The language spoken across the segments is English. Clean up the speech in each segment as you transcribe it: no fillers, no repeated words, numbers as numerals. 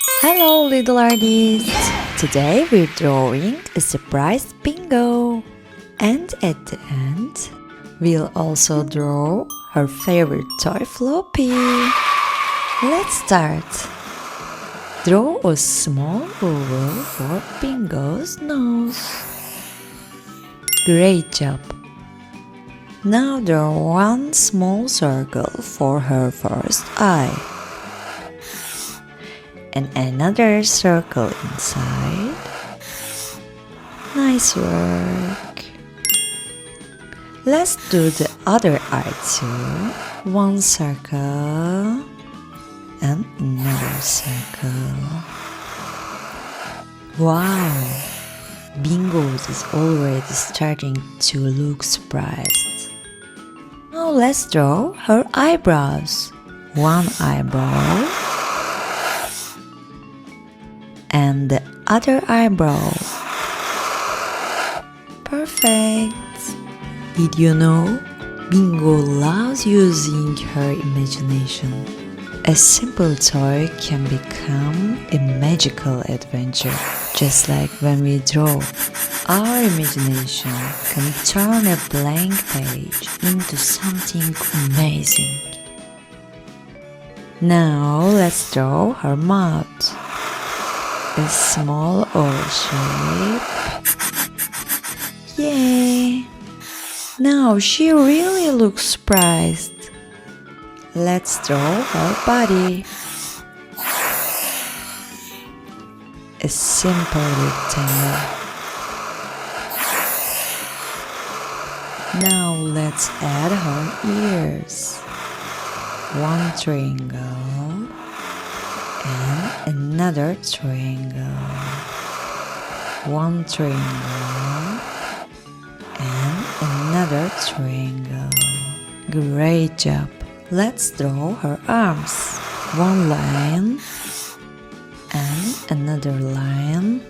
Hello, little artists! Today we're drawing a surprise bingo. And at the end, we'll also draw her favorite toy Floppy. Let's start. Draw a small oval for Bingo's nose. Great job! Now draw one small circle for her first eye. And another circle inside. Nice work. Let's do the other eye too. One circle and another circle. Wow! Bingo is already starting to look surprised. Now let's draw her eyebrows. One eyebrow and the other eyebrow. Perfect! Did you know Bingo loves using her imagination? A simple toy can become a magical adventure. Just like when we draw, our imagination can turn a blank page into something amazing. Now let's draw her mouth. A small oval shape. Yay! Now she really looks surprised. Let's draw her body. A simple rectangle. Now let's add her ears. One triangle and another triangle. One triangle and another triangle. Great job! Let's draw her arms. One line and another line.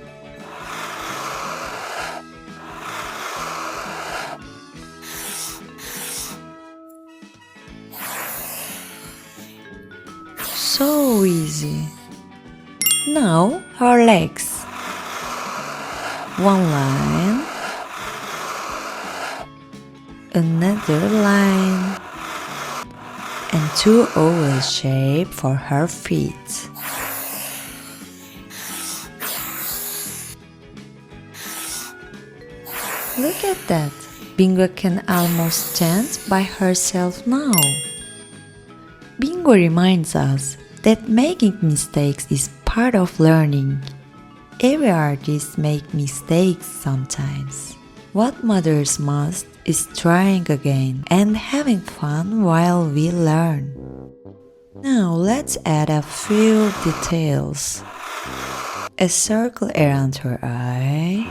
So easy. Now her legs. One line, another line, and two oval shape for her feet. Look at that! Bingo can almost stand by herself now. Bingo reminds us that making mistakes is part of learning. Every artist makes mistakes sometimes. What matters most is trying again and having fun while we learn. Now let's add a few details. A circle around her eye,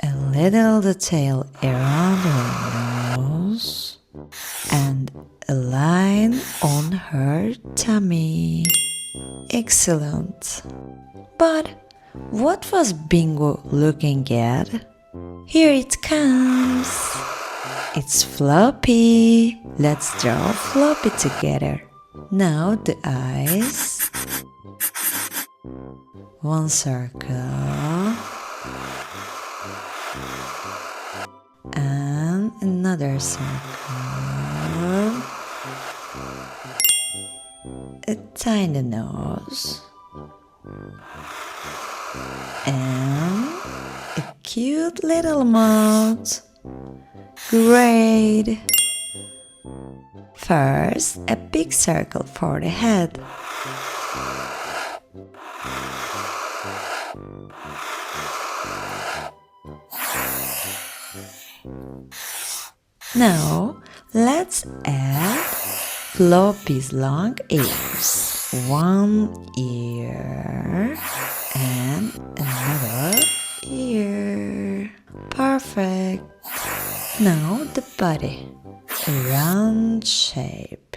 a little detail around her nose, and a line on her tummy. Excellent! But what was Bingo looking at? Here it comes! It's Floppy! Let's draw Floppy together. Now the eyes. One circle. And another circle. A tiny nose. And a cute little mouth. Great! First, a big circle for the head. Now, let's add Floppy's long ears. One ear and another ear. Perfect. Now the body. A round shape.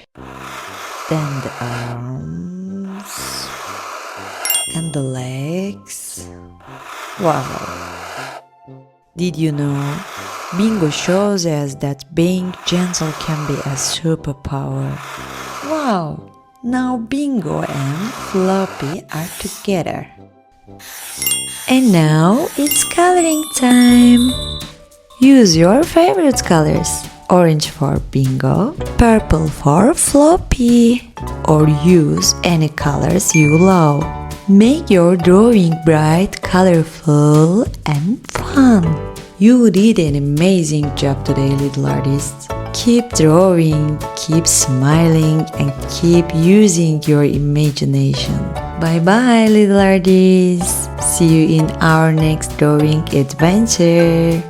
Then the arms and the legs. Wow. Did you know? Bingo shows us that being gentle can be a superpower. Wow! Now Bingo and Floppy are together. And now it's coloring time. Use your favorite colors. Orange for Bingo, purple for Floppy, or use any colors you love. Make your drawing bright, colorful, and fun. You did an amazing job today, little artists. Keep drawing, keep smiling, and keep using your imagination. Bye bye, little artists. See you in our next drawing adventure.